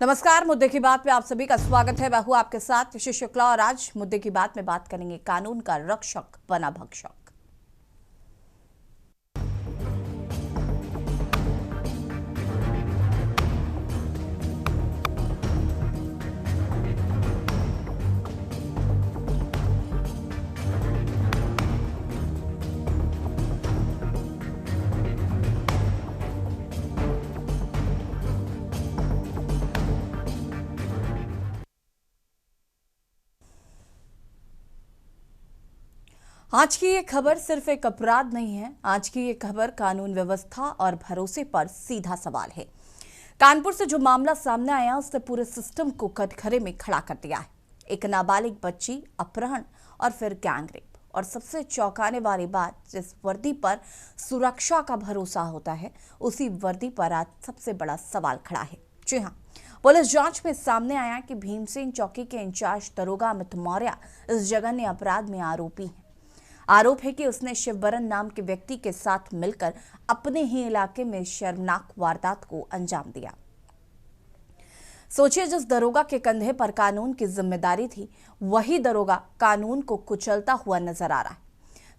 नमस्कार, मुद्दे की बात में आप सभी का स्वागत है। मैं हूं आपके साथ यशी शुक्ला और आज मुद्दे की बात में बात करेंगे कानून का रक्षक बना भक्षक। आज की ये खबर सिर्फ एक अपराध नहीं है। आज की ये खबर कानून व्यवस्था और भरोसे पर सीधा सवाल है। कानपुर से जो मामला सामने आया उसने पूरे सिस्टम को कटघरे में खड़ा कर दिया है। एक नाबालिग बच्ची अपहरण और फिर गैंगरेप, और सबसे चौंकाने वाली बात, जिस वर्दी पर सुरक्षा का भरोसा होता है उसी वर्दी पर आज सबसे बड़ा सवाल खड़ा है। जी हाँ, पुलिस जांच में सामने आया कि भीमसेन चौकी के इंचार्ज दरोगा अमित मौर्य इस जघन्य अपराध में आरोपी हैं। आरोप है कि उसने शिवबरन नाम के व्यक्ति के साथ मिलकर अपने ही इलाके में शर्मनाक वारदात को अंजाम दिया। सोचिए, जिस दरोगा के कंधे पर कानून की जिम्मेदारी थी वही दरोगा कानून को कुचलता हुआ नजर आ रहा है।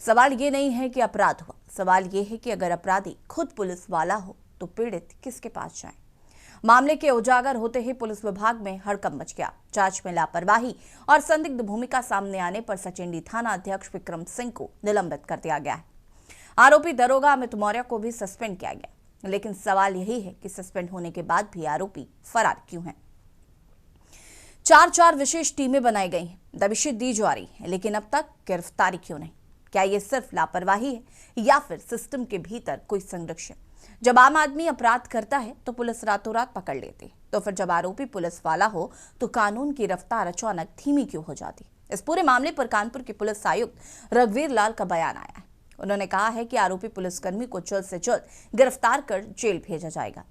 सवाल ये नहीं है कि अपराध हुआ, सवाल ये है कि अगर अपराधी खुद पुलिस वाला हो तो पीड़ित किसके पास जाए। मामले के उजागर होते ही पुलिस विभाग में हड़कंप मच गया। जांच में लापरवाही और संदिग्ध भूमिका सामने आने पर सचिंडी थाना अध्यक्ष विक्रम सिंह को निलंबित कर दिया गया है। आरोपी दरोगा अमित मौर्य को भी सस्पेंड किया गया, लेकिन सवाल यही है कि सस्पेंड होने के बाद भी आरोपी फरार क्यों हैं। चार विशेष टीमें बनाई गई हैं, दबिशें दी जा रही है, लेकिन अब तक गिरफ्तारी क्यों नहीं? क्या ये सिर्फ लापरवाही है या फिर सिस्टम के भीतर कोई संरक्षण? जब आम आदमी अपराध करता है तो पुलिस रातों रात पकड़ लेती, तो फिर जब आरोपी पुलिस वाला हो तो कानून की रफ्तार अचानक धीमी क्यों हो जाती? इस पूरे मामले पर कानपुर के पुलिस आयुक्त रघुवीर लाल का बयान आया है। उन्होंने कहा है कि आरोपी पुलिसकर्मी को जल्द से जल्द गिरफ्तार कर जेल भेजा जाएगा।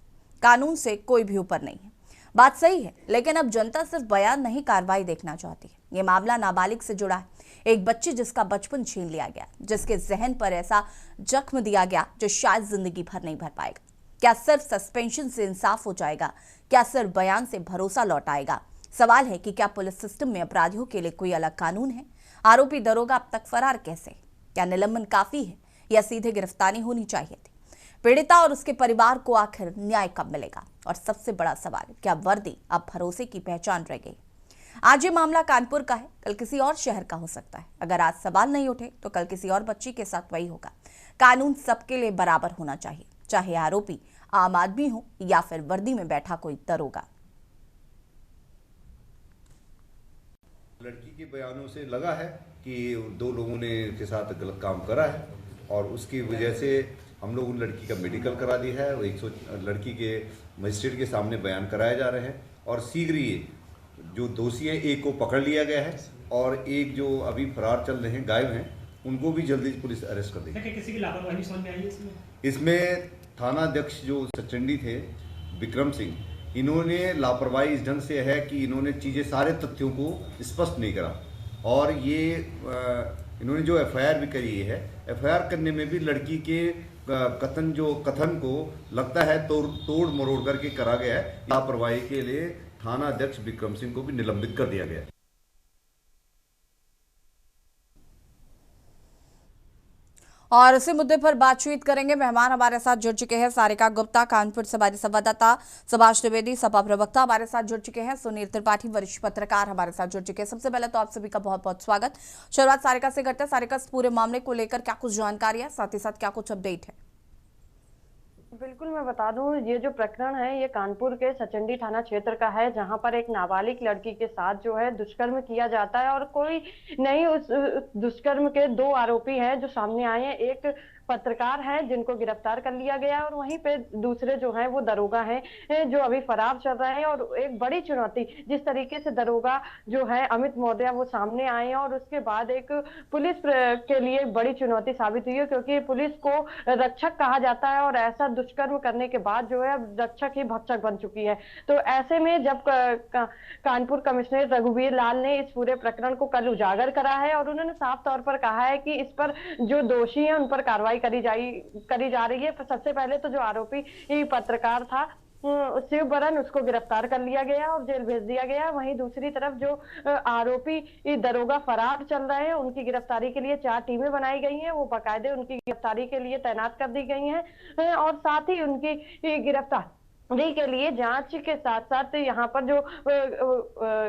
कानून से कोई भी ऊपर नहीं है। बात सही है, लेकिन अब जनता सिर्फ बयान नहीं, कार्रवाई देखना चाहती है। ये मामला नाबालिग से जुड़ा है, एक बच्ची जिसका बचपन छीन लिया गया, जिसके जहन पर ऐसा जख्म दिया गया जो शायद जिंदगी भर नहीं भर पाएगा। क्या सिर्फ सस्पेंशन से इंसाफ हो जाएगा? क्या सिर्फ बयान से भरोसा लौट आएगा? सवाल है कि क्या पुलिस सिस्टम में अपराधियों के लिए कोई अलग कानून है? आरोपी दरोगा अब तक फरार कैसे? क्या निलंबन काफी है या सीधे गिरफ्तारी होनी चाहिए थी? पीड़िता और उसके परिवार को आखिर न्याय कब मिलेगा? और सबसे बड़ा सवाल, क्या वर्दी अब भरोसे की पहचान रह गई? आज ये मामला कानपुर का है, कल किसी और शहर का हो सकता है। अगर आज सवाल नहीं उठे तो कल किसी और बच्ची के साथ वही होगा। कानून सबके लिए बराबर होना चाहिए, चाहे आरोपी आम आदमी हो या फिर वर्दी में बैठा कोई दरोगा। लड़की के बयानों से लगा है कि दो लोगों ने के साथ गलत काम करा है और उसकी वजह से हम लोग उन लड़की का मेडिकल करा दिया है और 100 लड़की के मजिस्ट्रेट के सामने बयान कराए जा रहे हैं और शीघ्र ही जो दोषी है एक को पकड़ लिया गया है और एक जो अभी फरार चल रहे हैं, गायब हैं, उनको भी जल्दी पुलिस अरेस्ट कर देगी। किसी की लापरवाही समझ में आई है इसमें थाना अध्यक्ष जो सचिंडी थे विक्रम सिंह, इन्होंने लापरवाही इस ढंग से है कि इन्होंने चीज़ें सारे तथ्यों को स्पष्ट नहीं करा और ये इन्होंने जो एफआईआर भी करी है, एफआईआर करने में भी लड़की के कथन को लगता है तोड़ मरोड़ करके करा गया है। लापरवाही के लिए थाना अध्यक्ष विक्रम सिंह को भी निलंबित कर दिया गया है। और इसी मुद्दे पर बातचीत करेंगे। मेहमान हमारे साथ जुड़ चुके हैं सारिका गुप्ता, कानपुर से हमारे संवाददाता सुभाष द्विवेदी, सपा प्रवक्ता हमारे साथ जुड़ चुके हैं, सुनील त्रिपाठी वरिष्ठ पत्रकार हमारे साथ जुड़ चुके हैं। सबसे पहले तो आप सभी का बहुत बहुत स्वागत। शुरुआत सारिका से करते हैं। सारिका, इस पूरे मामले को लेकर क्या कुछ जानकारी है, साथ ही साथ क्या कुछ अपडेट है? बिल्कुल, मैं बता दूं, ये जो प्रकरण है ये कानपुर के सचंडी थाना क्षेत्र का है, जहां पर एक नाबालिग लड़की के साथ जो है दुष्कर्म किया जाता है और कोई नहीं, उस दुष्कर्म के दो आरोपी हैं जो सामने आए हैं। एक पत्रकार है जिनको गिरफ्तार कर लिया गया और वहीं पे दूसरे जो हैं वो दरोगा हैं जो अभी फरार चल रहे हैं। और एक बड़ी चुनौती, जिस तरीके से दरोगा जो है अमित मौर्य वो सामने आए हैं और उसके बाद एक पुलिस के लिए बड़ी चुनौती साबित हुई है, क्योंकि पुलिस को रक्षक कहा जाता है और ऐसा दुष्कर्म करने के बाद जो है रक्षक ही भक्षक बन चुकी है। तो ऐसे में जब कानपुर कमिश्नर रघुवीर लाल ने इस पूरे प्रकरण को कल उजागर करा है और उन्होंने साफ तौर पर कहा है कि इस पर जो दोषी है उन पर कार्रवाई करी जा रही है। सबसे पहले तो जो आरोपी पत्रकार था शिवबरन उसको गिरफ्तार कर लिया गया और जेल भेज दिया गया। वहीं दूसरी तरफ जो आरोपी दरोगा फरार चल रहे हैं, उनकी गिरफ्तारी के लिए 4 टीमें बनाई गई हैं, वो बाकायदे उनकी गिरफ्तारी के लिए तैनात कर दी गई हैं और साथ ही उनकी गिरफ्तार के लिए जांच के साथ साथ यहाँ पर जो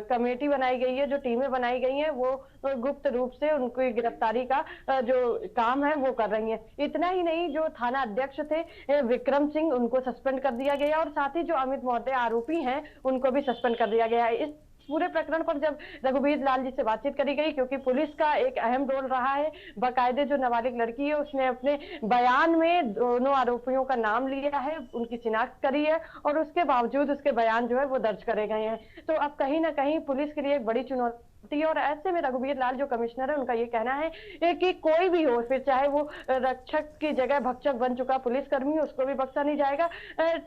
कमेटी बनाई गई है, जो टीमें बनाई गई हैं, वो गुप्त रूप से उनकी गिरफ्तारी का जो काम है वो कर रही हैं। इतना ही नहीं, जो थाना अध्यक्ष थे विक्रम सिंह, उनको सस्पेंड कर दिया गया और साथ ही जो अमित मौर्य आरोपी हैं, उनको भी सस्पेंड कर दिया गया है। इस पूरे प्रकरण पर जब रघुवीर लाल जी से बातचीत करी गई, क्योंकि पुलिस का एक अहम रोल रहा है, बाकायदे जो नाबालिग लड़की है उसने अपने बयान में दोनों आरोपियों का नाम लिया है, उनकी शिनाख्त करी है और उसके बावजूद उसके बयान जो है वो दर्ज करे गए हैं। तो अब कहीं ना कहीं पुलिस के लिए एक बड़ी चुनौती, और ऐसे में रघुवीर लाल जो कमिश्नर है, उनका ये कहना है कि कोई भी हो, फिर चाहे वो रक्षक की जगह भक्षक बन चुका पुलिसकर्मी, उसको भी बख्शा नहीं जाएगा।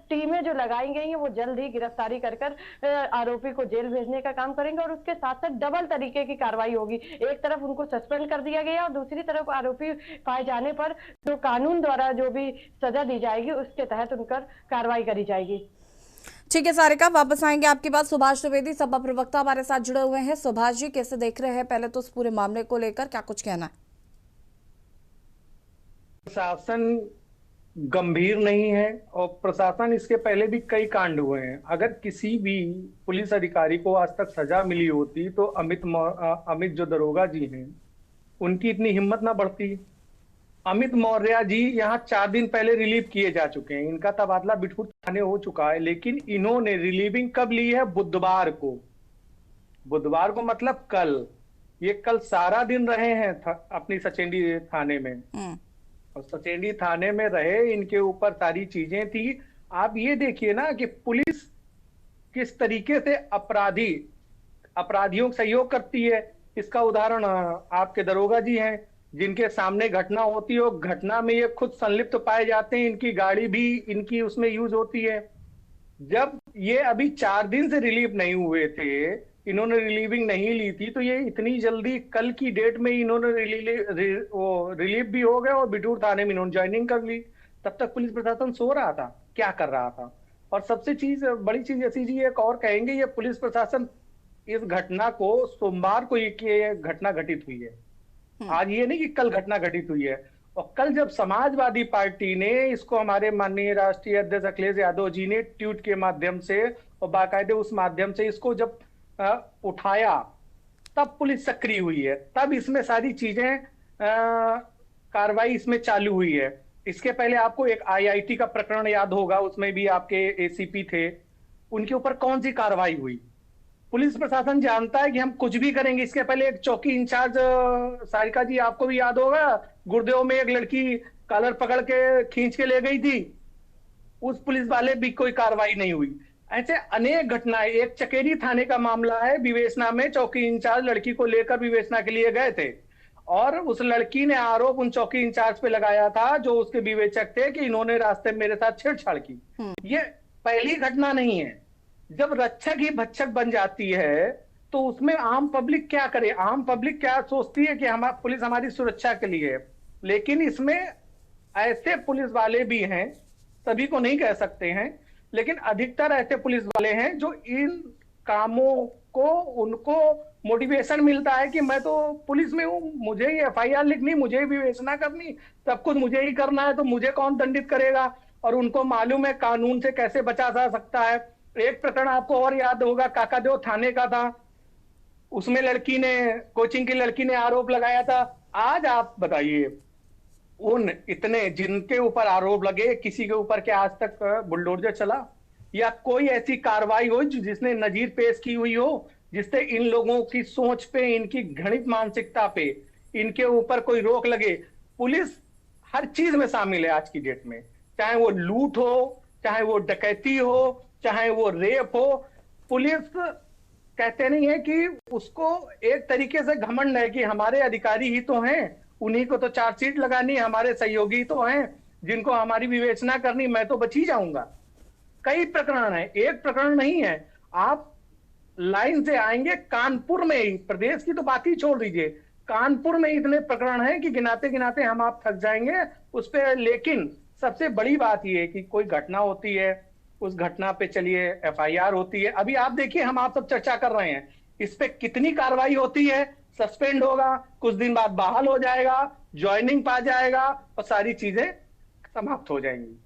टीमें जो लगाई गई हैं वो जल्द ही गिरफ्तारी कर आरोपी को जेल भेजने का काम करेंगे और उसके साथ साथ डबल तरीके की कार्रवाई होगी। एक तरफ उनको सस्पेंड कर दिया गया और दूसरी तरफ आरोपी पाए जाने पर जो कानून द्वारा जो भी सजा दी जाएगी उसके तहत उन पर कार्रवाई करी जाएगी। ठीक है सारिका, वापस आएंगे आपके पास। सुभाष द्विवेदी सपा प्रवक्ता हमारे साथ जुड़े हुए हैं। सुभाष जी, कैसे देख रहे हैं पहले तो इस पूरे मामले को लेकर, क्या कुछ कहना है? प्रशासन गंभीर नहीं है और प्रशासन, इसके पहले भी कई कांड हुए हैं। अगर किसी भी पुलिस अधिकारी को आज तक सजा मिली होती तो अमित जो दरोगा जी हैं उनकी इतनी हिम्मत ना बढ़ती। अमित मौर्य जी यहाँ 4 दिन पहले रिलीव किए जा चुके हैं, इनका तबादला बिठूर थाने हो चुका है, लेकिन इन्होंने रिलीविंग कब ली है? बुधवार को। बुधवार को मतलब कल। ये कल सारा दिन रहे हैं अपनी सचेंडी थाने में और सचेंडी थाने में रहे, इनके ऊपर सारी चीजें थी। आप ये देखिए ना कि पुलिस किस तरीके से अपराधियों का सहयोग करती है। इसका उदाहरण आपके दरोगा जी हैं, जिनके सामने घटना होती है, घटना में ये खुद संलिप्त पाए जाते हैं, इनकी गाड़ी भी इनकी उसमें यूज होती है। जब ये अभी 4 दिन से रिलीव नहीं हुए थे, इन्होंने रिलीविंग नहीं ली थी, तो ये इतनी जल्दी कल की डेट में इन्होंने रिलीव भी हो गए और बिठूर थाने में इन्होंने ज्वाइनिंग कर ली। तब तक पुलिस प्रशासन सो रहा था, क्या कर रहा था? और सबसे बड़ी चीज ऐसी जी एक और कहेंगे, ये पुलिस प्रशासन इस घटना को सोमवार को ये घटना घटित हुई है, आज ये नहीं कि कल घटना घटित हुई है। और कल जब समाजवादी पार्टी ने इसको हमारे माननीय राष्ट्रीय अध्यक्ष अखिलेश यादव जी ने ट्वीट के माध्यम से और बाकायदे उस माध्यम से इसको जब उठाया, तब पुलिस सक्रिय हुई है, तब इसमें सारी चीजें कार्रवाई इसमें चालू हुई है। इसके पहले आपको एक आईआईटी का प्रकरण याद होगा, उसमें भी आपके एसीपी थे, उनके ऊपर कौन सी कार्रवाई हुई? पुलिस प्रशासन जानता है कि हम कुछ भी करेंगे। इसके पहले एक चौकी इंचार्ज, सारिका जी आपको भी याद होगा, गुड़देव में एक लड़की कॉलर पकड़ के खींच के ले गई थी, उस पुलिस वाले भी कोई कार्रवाई नहीं हुई। ऐसे अनेक घटनाएं। एक चकेरी थाने का मामला है, विवेचना में चौकी इंचार्ज लड़की को लेकर विवेचना के लिए गए थे और उस लड़की ने आरोप उन चौकी इंचार्ज पे लगाया था जो उसके विवेचक थे कि इन्होंने रास्ते में मेरे साथ छेड़छाड़ की। ये पहली घटना नहीं है। जब रक्षक ही भक्षक बन जाती है तो उसमें आम पब्लिक क्या करे? आम पब्लिक क्या सोचती है कि पुलिस हमारी सुरक्षा के लिए है, लेकिन इसमें ऐसे पुलिस वाले भी हैं, सभी को नहीं कह सकते हैं, लेकिन अधिकतर ऐसे पुलिस वाले हैं जो इन कामों को, उनको मोटिवेशन मिलता है कि मैं तो पुलिस में हूं, मुझे ही एफआईआर लिखनी, मुझे ही विवेचना करनी, सब कुछ मुझे ही करना है, तो मुझे कौन दंडित करेगा? और उनको मालूम है कानून से कैसे बचा जा सकता है। एक प्रकरण आपको और याद होगा, काकादेव थाने का था, उसमें लड़की ने, कोचिंग की लड़की ने आरोप लगाया था। आज आप बताइए, उन इतने जिनके ऊपर आरोप लगे, किसी के ऊपर क्या आज तक बुलडोजर चला या कोई ऐसी कार्रवाई हो जिसने नजीर पेश की हुई हो, जिससे इन लोगों की सोच पे, इनकी घृणित मानसिकता पे, इनके ऊपर कोई रोक लगे? पुलिस हर चीज में शामिल है आज की डेट में, चाहे वो लूट हो, चाहे वो डकैती हो, चाहे वो रेप हो। पुलिस कहते नहीं है कि उसको एक तरीके से घमंड है कि हमारे अधिकारी ही तो हैं, उन्हीं को तो चार्जशीट लगानी, हमारे सहयोगी तो हैं जिनको हमारी विवेचना करनी, मैं तो बच ही जाऊंगा। कई प्रकरण है, एक प्रकरण नहीं है। आप लाइन से आएंगे, कानपुर में ही, प्रदेश की तो बात ही छोड़ दीजिए, कानपुर में इतने प्रकरण हैं कि गिनाते गिनाते आप थक जाएंगे उस पर। लेकिन सबसे बड़ी बात यह है कि कोई घटना होती है, उस घटना पे चलिए एफआईआर होती है। अभी आप देखिए, हम आप सब चर्चा कर रहे हैं, इस पे कितनी कार्रवाई होती है। सस्पेंड होगा, कुछ दिन बाद बहाल हो जाएगा, ज्वाइनिंग पा जाएगा और सारी चीजें समाप्त हो जाएंगी।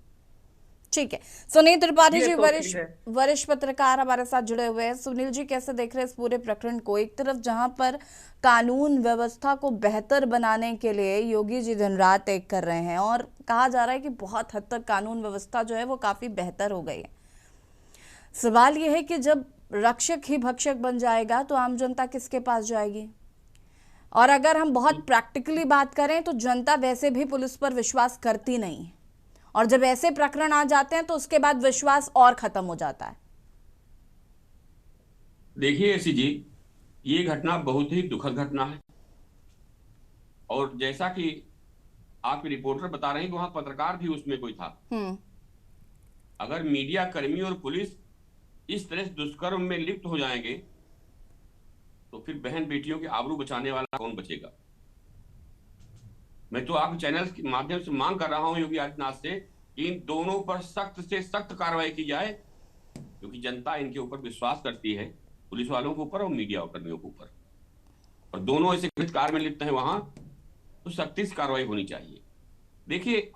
ठीक है, सुनील त्रिपाठी ये जी तो चीज है। वरिष्ठ पत्रकार हमारे साथ जुड़े हुए हैं। सुनील जी, कैसे देख रहे हैं इस पूरे प्रकरण को? एक तरफ जहां पर कानून व्यवस्था को बेहतर बनाने के लिए योगी जी दिन रात एक कर रहे हैं और कहा जा रहा है कि बहुत हद तक कानून व्यवस्था जो है वो काफी बेहतर हो गई है। सवाल यह है कि जब रक्षक ही भक्षक बन जाएगा तो आम जनता किसके पास जाएगी? और अगर हम बहुत प्रैक्टिकली बात करें तो जनता वैसे भी पुलिस पर विश्वास करती नहीं है, और जब ऐसे प्रकरण आ जाते हैं तो उसके बाद विश्वास और खत्म हो जाता है। देखिए एसी जी, ये घटना बहुत ही दुखद घटना है, और जैसा कि आपके रिपोर्टर बता रहे हैं कि वहां पत्रकार भी उसमें कोई था। अगर मीडिया कर्मी और पुलिस इस तरह से दुष्कर्म में लिप्त हो जाएंगे तो फिर बहन बेटियों की आबरू बचाने वाला कौन बचेगा? मैं तो आपके चैनल के माध्यम से मांग कर रहा हूं योगी आदित्यनाथ से कि इन दोनों पर सख्त से सख्त कार्रवाई की जाए, क्योंकि जनता इनके ऊपर विश्वास करती है, पुलिस वालों के ऊपर और मीडिया कर्मियों के ऊपर, और दोनों ऐसे गलत कार्य में लिप्त हैं वहां, तो सख्ती से कार्रवाई होनी चाहिए। देखिए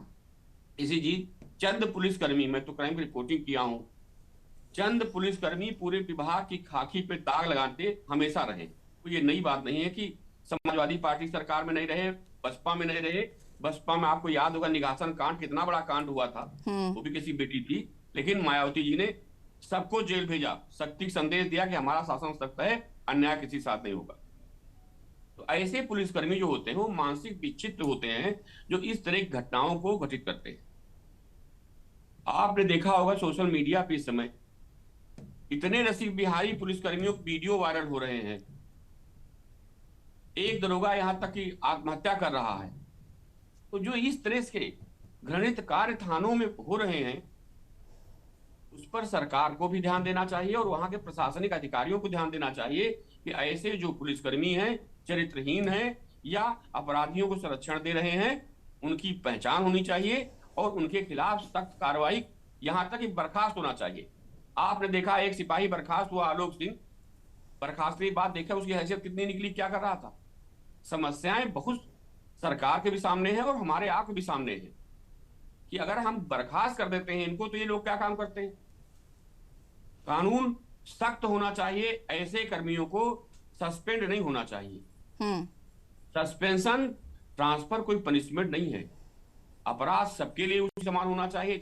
इसी जी, चंद पुलिसकर्मी, मैं तो क्राइम की रिपोर्टिंग किया हूं, चंद पुलिसकर्मी पूरे विभाग की खाकी पे दाग लगाते हमेशा रहे। तो ये नई बात नहीं है कि समाजवादी पार्टी सरकार में नहीं रहे, बसपा में नहीं रहे। बसपा में आपको याद होगा निघासन कांड, कितना बड़ा कांड हुआ था, वो भी किसी बेटी थी, लेकिन मायावती जी ने सबको जेल भेजा, सख्ती संदेश दिया कि हमारा शासन सख्त है, अन्याय किसी साथ नहीं होगा। तो ऐसे पुलिसकर्मी जो होते हैं वो मानसिक विक्षिप्त होते हैं, जो इस तरह की घटनाओं को घटित करते हैं। आपने देखा होगा सोशल मीडिया पे इस समय इतने नसीब बिहारी पुलिसकर्मियों के वीडियो वायरल हो रहे हैं। एक दरोगा यहां तक कि आत्महत्या कर रहा है। तो जो इस तरह के घृणित कार्य थानों में हो रहे हैं, उस पर सरकार को भी ध्यान देना चाहिए और वहां के प्रशासनिक अधिकारियों को ध्यान देना चाहिए कि ऐसे जो पुलिसकर्मी हैं, चरित्रहीन हैं या अपराधियों को संरक्षण दे रहे हैं, उनकी पहचान होनी चाहिए और उनके खिलाफ सख्त कार्रवाई, यहां तक कि बर्खास्त होना चाहिए। आपने देखा एक सिपाही बर्खास्त हुआ, आलोक सिंह, बर्खास्त के बाद देखा उसकी हैसियत कितनी निकली, क्या कर रहा था। समस्याएं बहुत सरकार के भी सामने है और हमारे आप के भी सामने है कि अगर हम बर्खास्त कर देते हैं इनको तो ये लोग क्या काम करते हैं। कानून सख्त होना चाहिए, ऐसे कर्मियों को सस्पेंड नहीं होना चाहिए। सस्पेंशन, ट्रांसफर कोई पनिशमेंट नहीं है। अपराध सबके लिए उसी समान होना चाहिए,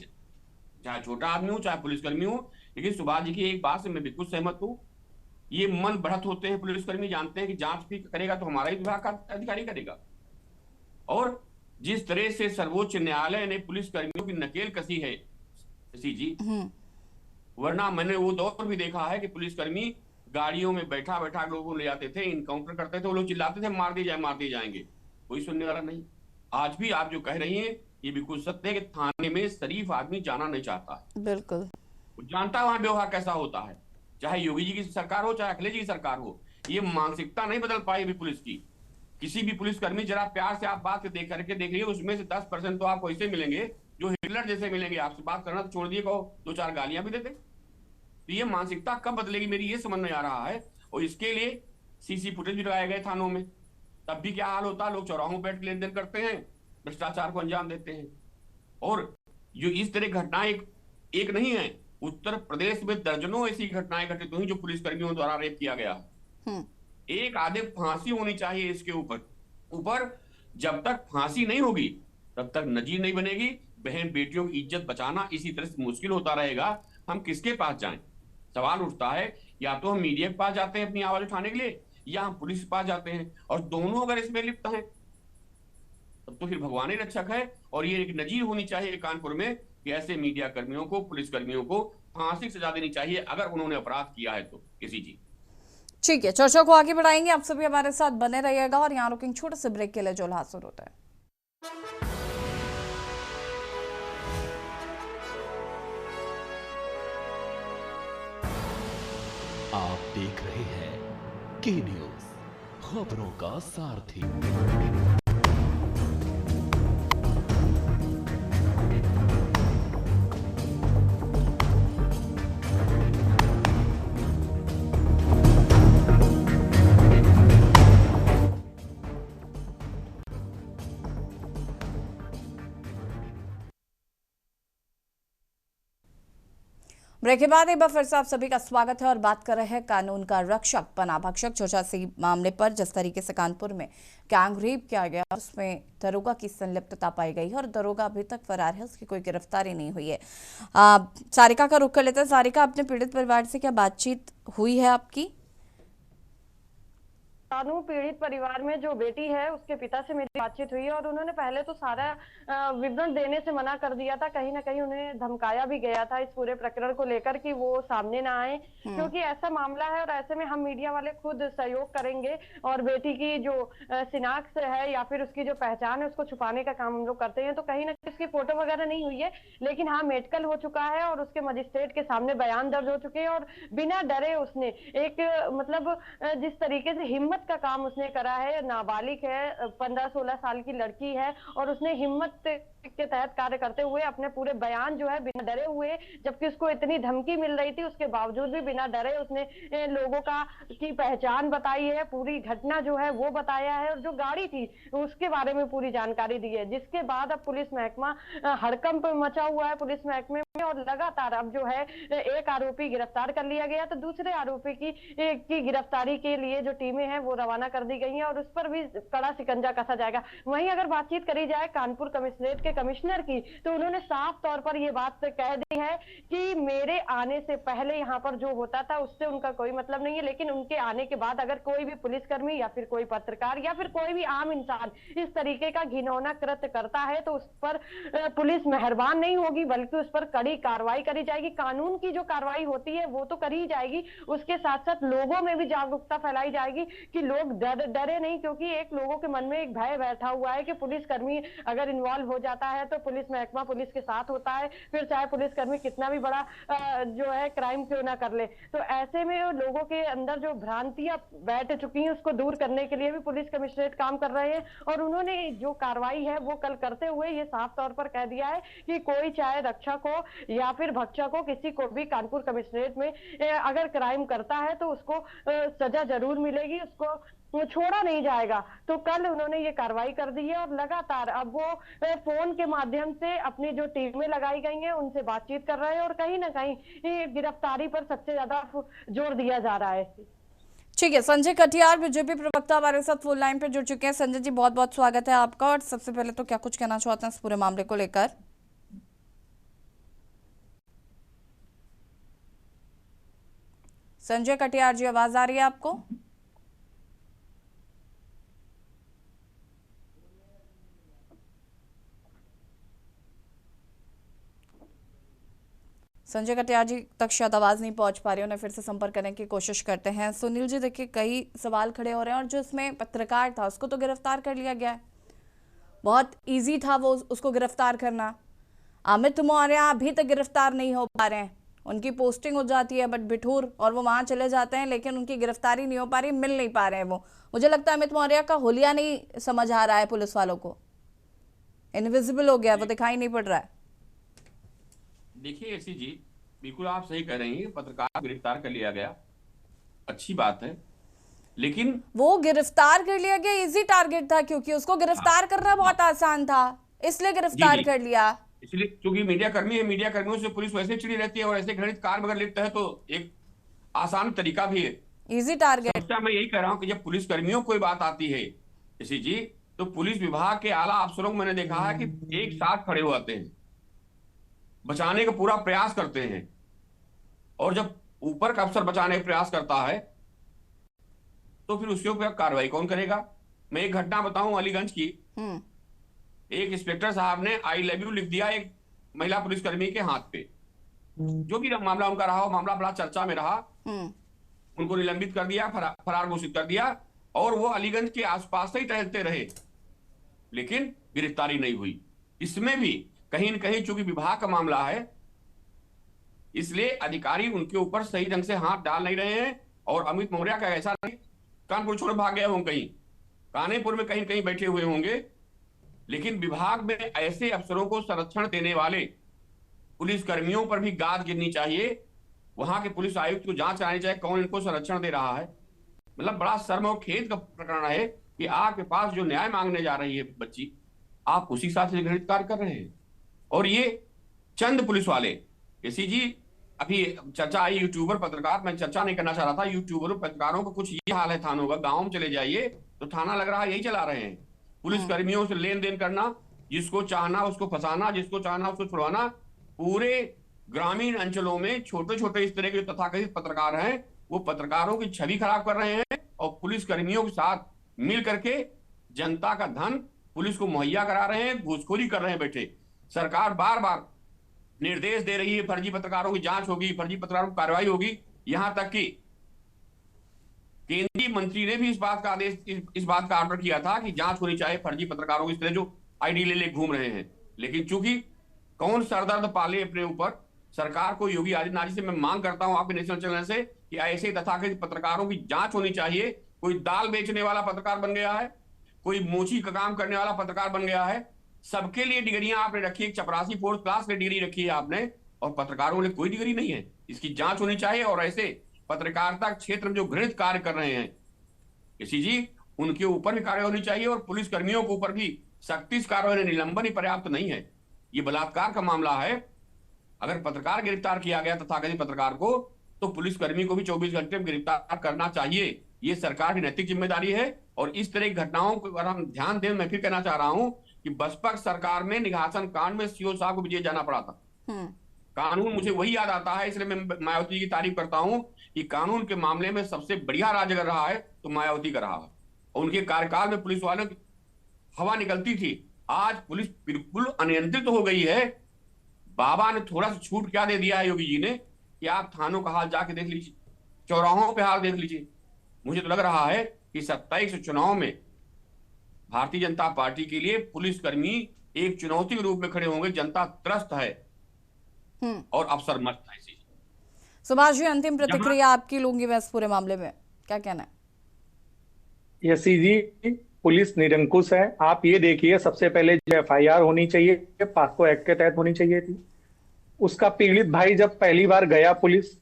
चाहे छोटा आदमी हो चाहे पुलिसकर्मी हो। लेकिन सुभाष जी की एक बात से मैं बिल्कुल सहमत हूं, ये मन बढ़त होते हैं पुलिसकर्मी, जानते हैं कि जांच भी करेगा तो हमारा ही विभाग का अधिकारी करेगा। और जिस तरह से सर्वोच्च न्यायालय ने पुलिसकर्मियों की नकेल कसी है सी जी, वरना मैंने वो दौर भी देखा है कि पुलिसकर्मी गाड़ियों में बैठा बैठा लोगों को ले आते थे, इनकाउंटर करते थे, वो लोग चिल्लाते थे मार दिए जाएंगे, कोई सुनने वाला नहीं। आज भी आप जो कह रही हैं ये बिल्कुल सत्य है कि थाने में शरीफ आदमी जाना नहीं चाहता है। बिल्कुल, वो जानता है वहां व्यवहार कैसा होता है, चाहे योगी जी की सरकार हो चाहे अखिलेश जी की सरकार हो। ये मानसिकता नहीं बदल पाई भी पुलिस की। किसी भी पुलिसकर्मी, जरा प्यार से आप बात देख करके देखिए, उसमें से 10% तो आपको ऐसे मिलेंगे जो हिटलर जैसे मिलेंगे, आपसे बात करना तो छोड़ दिए, कहो 2-4 गालियां भी देते। तो ये मानसिकता कब बदलेगी, मेरी ये समझ में आ रहा है। और इसके लिए सीसी फुटेज भी लगाए गए थानों में, तब भी क्या हाल होता है, लोग चौराहों बैठ के लेन देन करते हैं, भ्रष्टाचार को अंजाम देते हैं। और जो इस तरह घटनाएं एक नहीं है, उत्तर प्रदेश में दर्जनों ऐसी घटनाएं घटित हुई जो पुलिसकर्मियों द्वारा रेप किया गया। एक आधे फांसी होनी चाहिए इसके ऊपर। जब तक फांसी नहीं होगी तब तक नजीर नहीं बनेगी। बहन बेटियों की इज्जत बचाना इसी तरह से मुश्किल होता रहेगा। हम किसके पास जाएं? सवाल उठता है, या तो हम मीडिया के पास जाते हैं अपनी आवाज उठाने के लिए, या हम पुलिस के पास जाते हैं, और दोनों अगर इसमें लिप्त हैं तब तो फिर भगवान ही रक्षक है। और ये एक नजीर होनी चाहिए कानपुर में कि ऐसे मीडिया कर्मियों को, पुलिसकर्मियों को फांसी की सजा देनी चाहिए अगर उन्होंने अपराध किया है तो। किसी जी ठीक है, चर्चा को आगे बढ़ाएंगे, आप सभी हमारे साथ बने रहिएगा। और यहाँ रुकेंगे छोटे से ब्रेक के लिए, जो हासिल होता है। आप देख रहे हैं के न्यूज, खबरों का सारथी। ब्रेक के बाद एक बार फिर से आप सभी का स्वागत है और बात कर रहे हैं कानून का रक्षक पना भक्षक चौचासी मामले पर। जिस तरीके से कानपुर में गैंग रेप किया गया उसमें दरोगा की संलिप्तता पाई गई है और दरोगा अभी तक फरार है, उसकी कोई गिरफ्तारी नहीं हुई है। सारिका का रुख कर लेते हैं। सारिका, अपने पीड़ित परिवार से क्या बातचीत हुई है आपकी? तानू पीड़ित परिवार में जो बेटी है उसके पिता से मेरी बातचीत हुई है और उन्होंने पहले तो सारा विवरण देने से मना कर दिया था। कहीं ना कहीं उन्हें धमकाया भी गया था इस पूरे प्रकरण को लेकर कि वो सामने ना आए, क्योंकि ऐसा मामला है और ऐसे में हम मीडिया वाले खुद सहयोग करेंगे और बेटी की जो शिनाख्त है या फिर उसकी जो पहचान है उसको छुपाने का काम हम लोग करते हैं। तो कहीं ना कहीं उसकी फोटो वगैरह नहीं हुई है, लेकिन हाँ मेडिकल हो चुका है और उसके मजिस्ट्रेट के सामने बयान दर्ज हो चुके हैं और बिना डरे उसने एक मतलब जिस तरीके से हिम्मत का काम उसने करा है, नाबालिग है, 15-16 साल की लड़की है और उसने हिम्मत के तहत कार्य करते हुए अपने पूरे बयान जो है बिना डरे हुए, जबकि उसको इतनी धमकी मिल रही थी उसके बावजूद भी बिना डरे उसने लोगों की पहचान बताई है, पूरी घटना जो है वो बताया है और जो गाड़ी थी उसके बारे में पूरी जानकारी दी है। जिसके बाद अब पुलिस महकमा हड़कंप मचा हुआ है पुलिस महकमे में और लगातार अब जो है एक आरोपी गिरफ्तार कर लिया गया तो दूसरे आरोपी की गिरफ्तारी के लिए जो टीमें हैं वो रवाना कर दी गई हैं और उस पर भी कड़ा शिकंजा कसा जाएगा। वहीं अगर बातचीत करी जाए कानपुर कमिश्नरेट के कमिश्नर की तो उन्होंने साफ तौर पर ये बात कह दी है कि मेरे आने से पहले यहाँ पर जो होता था उससे उनका कोई मतलब नहीं है, लेकिन उनके आने के बाद अगर कोई भी पुलिसकर्मी या फिर कोई पत्रकार या फिर कोई भी आम इंसान इस तरीके का घिनौना कृत्य करता है तो उस पर पुलिस मेहरबान नहीं होगी बल्कि उस पर कड़ी कार्रवाई करी जाएगी। कानून की जो कार्रवाई होती है वो तो करी जाएगी, उसके साथ साथ लोगों में भी जागरूकता फैलाई जाएगी कि लोग डरे नहीं, क्योंकि एक लोगों के मन में एक भय बैठा हुआ है कि पुलिसकर्मी अगर इन्वॉल्व हो जाता है तो पुलिस महकमा पुलिस के साथ होता है, फिर चाहे पुलिसकर्मी कितना भी बड़ा जो है क्राइम क्यों ना कर ले। तो ऐसे में लोगों के अंदर जो भ्रांतियां बैठ चुकी हैं उसको दूर करने के लिए भी पुलिस कमिश्नरेट काम कर रहे हैं और उन्होंने जो कार्रवाई है वो कल करते हुए ये साफ तौर पर कह दिया है कि कोई चाहे रक्षक हो या फिर भक्षक हो, किसी को भी कानपुर कमिश्नरेट में अगर क्राइम करता है तो उसको सजा जरूर मिलेगी, उसको छोड़ा नहीं जाएगा। तो कल उन्होंने ये कार्रवाई कर दी है और लगातार अब वो फोन के माध्यम से अपनी जो टीमें लगाई गई हैं उनसे बातचीत कर रहे हैं और कहीं ना कहीं गिरफ्तारी पर सबसे ज्यादा जोर दिया जा रहा है। ठीक है, संजय कटियार बीजेपी प्रवक्ता हमारे साथ फोन लाइन पर जुड़ चुके हैं। संजय जी, बहुत बहुत स्वागत है आपका और सबसे पहले तो क्या कुछ कहना चाहते हैं इस पूरे मामले को लेकर? संजय कटियार जी, आवाज आ रही है आपको? संजय कटियार जी तक शायद आवाज नहीं पहुंच पा रही, उन्हें फिर से संपर्क करने की कोशिश करते हैं। सुनील जी, देखिए कई सवाल खड़े हो रहे हैं और जो इसमें पत्रकार था उसको तो गिरफ्तार कर लिया गया है, बहुत इजी था वो उसको गिरफ्तार करना। अमित मौर्य अभी तक गिरफ्तार नहीं हो पा रहे हैं, उनकी पोस्टिंग हो जाती है बट बिठूर और वो वहां चले जाते हैं लेकिन उनकी गिरफ्तारी नहीं हो पा रही, मिल नहीं पा रहे हैं वो। मुझे लगता है अमित मौर्य का होलिया नहीं समझ आ रहा है पुलिस वालों को, इनविजिबल हो गया, वो दिखाई नहीं पड़ रहा है। देखिए एसी जी, बिल्कुल आप सही कह रही हैं, पत्रकार गिरफ्तार कर लिया गया, अच्छी बात है, लेकिन वो गिरफ्तार कर लिया गया इजी टारगेट था क्योंकि उसको गिरफ्तार करना बहुत आसान था, इसलिए गिरफ्तार कर लिया। इसलिए क्योंकि मीडिया कर्मी है, मीडिया कर्मियों से पुलिस वैसे चिड़ी रहती है और ऐसे घृणित कार्य अगर लिप्त है तो एक आसान तरीका भी है, इजी टारगेट। मैं यही कह रहा हूँ कि जब पुलिस कर्मियों कोई बात आती है एसी जी तो पुलिस विभाग के आला अफसरों को मैंने देखा है कि एक साथ खड़े होते हैं, बचाने का पूरा प्रयास करते हैं और जब ऊपर का अफसर बचाने का प्रयास करता है तो फिर उसके ऊपर कार्रवाई कौन करेगा। मैं एक घटना बताऊं अलीगंज की, एक इंस्पेक्टर साहब ने आई लव यू लिख दिया एक महिला पुलिसकर्मी के हाथ पे, जो भी मामला उनका रहा, मामला बड़ा चर्चा में रहा, उनको निलंबित कर दिया, फरार घोषित कर दिया और वो अलीगंज के आसपास से ही टहलते रहे, लेकिन गिरफ्तारी नहीं हुई। इसमें भी कहीं न कहीं चूंकि विभाग का मामला है इसलिए अधिकारी उनके ऊपर सही ढंग से हाथ डाल नहीं रहे हैं और अमित मौर्य का ऐसा नहीं कानपुर छोड़ भाग गए होंगे, कहीं कानेपुर में कहीं कहीं बैठे हुए होंगे, लेकिन विभाग में ऐसे अफसरों को संरक्षण देने वाले पुलिस कर्मियों पर भी गाज गिरनी चाहिए, वहां के पुलिस आयुक्त को जांच करानी चाहिए कौन इनको संरक्षण दे रहा है। मतलब बड़ा शर्म और खेद का प्रकरण है कि आपके पास जो न्याय मांगने जा रही है बच्ची, आप उसी साथ घृणित कार्य कर रहे हैं। और ये चंद पुलिस वाले एसी जी अभी चर्चा आई यूट्यूबर पत्रकार, मैं चर्चा नहीं करना चाह रहा था। यूट्यूबर पत्रकारों को कुछ ये हाल है थानों का, गाँव में चले जाइए तो थाना लग रहा है यही चला रहे हैं, पुलिस कर्मियों से लेन देन करना, जिसको चाहना उसको फंसाना, जिसको चाहना उसको छुड़वाना। पूरे ग्रामीण अंचलों में छोटे छोटे इस तरह के तथाकथित पत्रकार हैं, वो पत्रकारों की छवि खराब कर रहे हैं और पुलिस कर्मियों के साथ मिल करके जनता का धन पुलिस को मुहैया करा रहे हैं, घूसखोरी कर रहे हैं। बैठे सरकार बार बार निर्देश दे रही है, फर्जी पत्रकारों की जांच होगी, फर्जी पत्रकारों की कार्रवाई होगी। यहां तक कि केंद्रीय मंत्री ने भी इस बात का ऑर्डर किया था कि जांच होनी चाहिए फर्जी पत्रकारों की, इस तरह जो आईडी ले घूम रहे हैं। लेकिन चूंकि कौन सरदर्द पाले अपने ऊपर, सरकार को योगी आदित्यनाथ जी से मैं मांग करता हूं आपके नेशनल चैनल से कि ऐसे तथाकथित पत्रकारों की जांच होनी चाहिए। कोई दाल बेचने वाला पत्रकार बन गया है, कोई मोची का काम करने वाला पत्रकार बन गया है, सबके लिए डिग्रियां आपने रखी है, चपरासी 4th क्लास की डिग्री रखी है आपने, और पत्रकारों ने कोई डिग्री नहीं है। इसकी जांच होनी चाहिए और ऐसे पत्रकारिता क्षेत्र में जो घृणित कार्य कर रहे हैं किसी जी, उनके ऊपर भी कार्रवाई होनी चाहिए और पुलिस कर्मियों के ऊपर भी सख्ती से कार्रवाई। निलंबन ही पर्याप्त नहीं है, ये बलात्कार का मामला है। अगर पत्रकार गिरफ्तार किया गया तथाकथित पत्रकार को, तो पुलिस कर्मी को भी 24 घंटे में गिरफ्तार करना चाहिए। ये सरकार की नैतिक जिम्मेदारी है। और इस तरह की घटनाओं को अगर हम ध्यान दें, मैं फिर कहना चाह रहा हूं कि बसपा सरकार में निघासन कांड में सीओ साहब को भी जेल जाना पड़ा था। कानून मुझे वही याद आता है, इसलिए मैं मायावती की तारीफ करता हूं कि कानून के मामले में सबसे बढ़िया राज अगर रहा है तो मायावती का रहा है। और उनके कार्यकाल में पुलिस वालों की हवा निकलती थी। आज पुलिस बिल्कुल अनियंत्रित हो गई है। बाबा ने थोड़ा सा छूट क्या दे दिया है योगी जी ने कि आप थानों का हाल जाके देख लीजिए, चौराहों पे हाल देख लीजिए। मुझे तो लग रहा है कि 27 चुनाव में भारतीय जनता पार्टी के लिए पुलिसकर्मी एक चुनौती के रूप में खड़े होंगे। जनता त्रस्त है और अफसर मस्त है। सुभाष जी, अंतिम प्रतिक्रिया आपकी लूंगी मैं इस पूरे मामले में, क्या कहना है? यसी जी, पुलिस निरंकुश है। आप ये देखिए, सबसे पहले जो FIR होनी चाहिए पास्को एक्ट के तहत होनी चाहिए थी। उसका पीड़ित भाई जब पहली बार गया पुलिस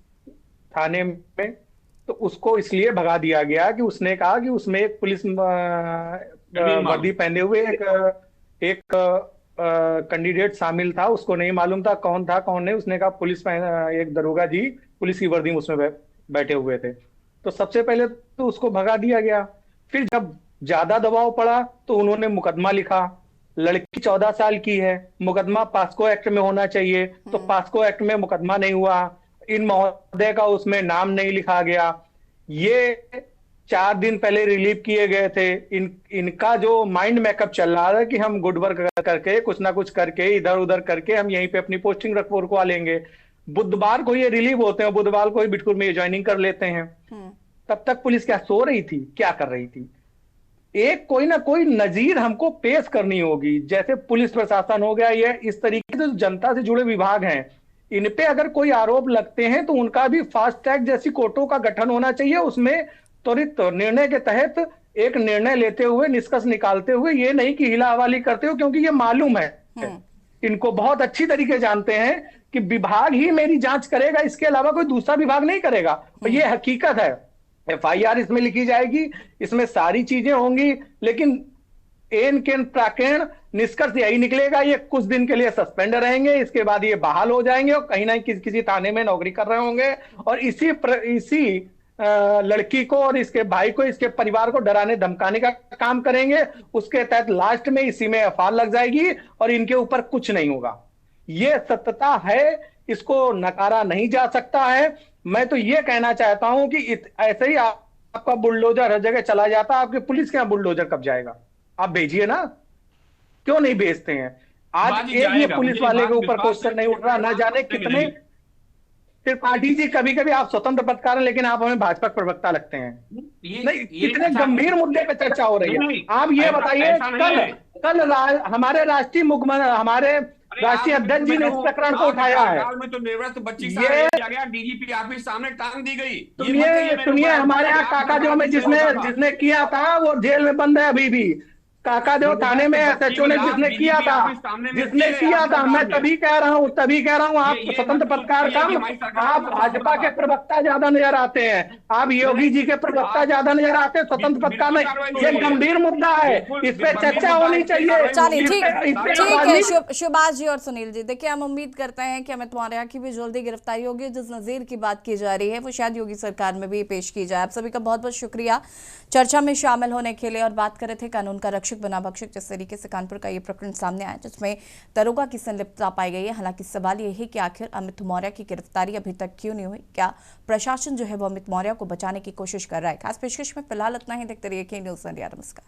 थाने में, तो उसको इसलिए भगा दिया गया कि उसने कहा कि उसमें एक पुलिस वर्दी पहने हुए एक कैंडिडेट शामिल था। उसको नहीं मालूम था कौन था कौन नहीं। उसने कहा एक दरोगा जी पुलिस की वर्दी में उसमें बैठे हुए थे। तो सबसे पहले तो उसको भगा दिया गया। फिर जब ज्यादा दबाव पड़ा तो उन्होंने मुकदमा लिखा। लड़की 14 साल की है, मुकदमा पास्को एक्ट में होना चाहिए, तो पास्को एक्ट में मुकदमा नहीं हुआ। इन महोदय का उसमें नाम नहीं लिखा गया। ये 4 दिन पहले रिलीव किए गए थे। इनका जो माइंड मेकअप चल रहा है कि हम गुड वर्क करके कुछ ना कुछ करके इधर उधर करके हम यहीं पे अपनी पोस्टिंग रुकवा लेंगे। बुधवार को ये रिलीव होते हैं, बुधवार को ही बिटकुल में ज्वाइनिंग कर लेते हैं। तब तक पुलिस क्या सो रही थी, क्या कर रही थी? एक कोई ना कोई नजीर हमको पेश करनी होगी। जैसे पुलिस प्रशासन हो गया, ये इस तरीके से जनता से जुड़े विभाग हैं, इन पे अगर कोई आरोप लगते हैं तो उनका भी फास्ट ट्रैक जैसी कोर्टों का गठन होना चाहिए। उसमें त्वरित निर्णय के तहत एक निर्णय लेते हुए, निष्कर्ष निकालते हुए, ये नहीं कि हिला हवाली करते हो, क्योंकि ये मालूम है, इनको बहुत अच्छी तरीके जानते हैं कि विभाग ही मेरी जांच करेगा, इसके अलावा कोई दूसरा विभाग नहीं करेगा। और ये हकीकत है। FIR इसमें लिखी जाएगी, इसमें सारी चीजें होंगी, लेकिन एन केन प्राकेण निष्कर्ष यही निकलेगा, ये कुछ दिन के लिए सस्पेंड रहेंगे, इसके बाद ये बहाल हो जाएंगे और कहीं ना किसी थाने में नौकरी कर रहे होंगे और इसी लड़की को और इसके भाई को, इसके परिवार को डराने धमकाने का काम करेंगे। उसके तहत लास्ट में इसी में FIR लग जाएगी और इनके ऊपर कुछ नहीं होगा। ये सत्यता है, इसको नकारा नहीं जा सकता है। मैं तो ये कहना चाहता हूं कि ऐसे ही आपका बुलडोजर हर जगह चला जाता, आपके पुलिस के यहाँ बुलडोजर कब जाएगा? आप भेजिए ना, क्यों नहीं भेजते हैं? आज एक भी पुलिस वाले के ऊपर क्वेश्चन नहीं उठ रहा। ना जाने कितने त्रिपाठी जी, कभी कभी आप स्वतंत्र पत्रकार हैं, लेकिन आप हमें भाजपा प्रवक्ता लगते हैं। नहीं, कितने गंभीर मुद्दे पे चर्चा हो रही है। आप ये बताइए, कल हमारे राष्ट्रीय अध्यक्ष जी ने इस प्रकरण को उठाया है। में तो निवृत्त बच्ची गया, DGP ऑफिस सामने टांग दी गई। सुनिए, हमारे यहाँ काका जो में जिसने किया था वो जेल में बंद है अभी भी। काकादेव थाने में एसएचओ ने जिसने किया था, मैं तभी कह रहा हूँ आप स्वतंत्र पत्रकार कम, आप भाजपा के प्रवक्ता ज्यादा नजर आते हैं, आप योगी जी के प्रवक्ता ज्यादा नजर आते हैं स्वतंत्र पत्रकार में। ये गंभीर मुद्दा है, इस पे चर्चा होनी चाहिए। चलिए ठीक है सुभाष जी और सुनील जी, देखिए हम उम्मीद करते हैं कि अमित मौर्य की भी जल्दी गिरफ्तारी होगी। जिस नजीर की बात की जा रही है वो शायद योगी सरकार में भी पेश की जाए। आप सभी का बहुत बहुत शुक्रिया चर्चा में शामिल होने के लिए। और बात कर रहे थे कानून का रक्षक बना भक्षक, जिस तरीके से कानपुर का ये प्रकरण सामने आया जिसमें दरोगा की संलिप्तता पाई गई है। हालांकि सवाल ये है कि आखिर अमित मौर्य की गिरफ्तारी अभी तक क्यों नहीं हुई? क्या प्रशासन जो है वो अमित मौर्य को बचाने की कोशिश कर रहा है? खास पेशकश में फिलहाल इतना ही। देखते रहिए के न्यूज़ इंडिया। नमस्कार।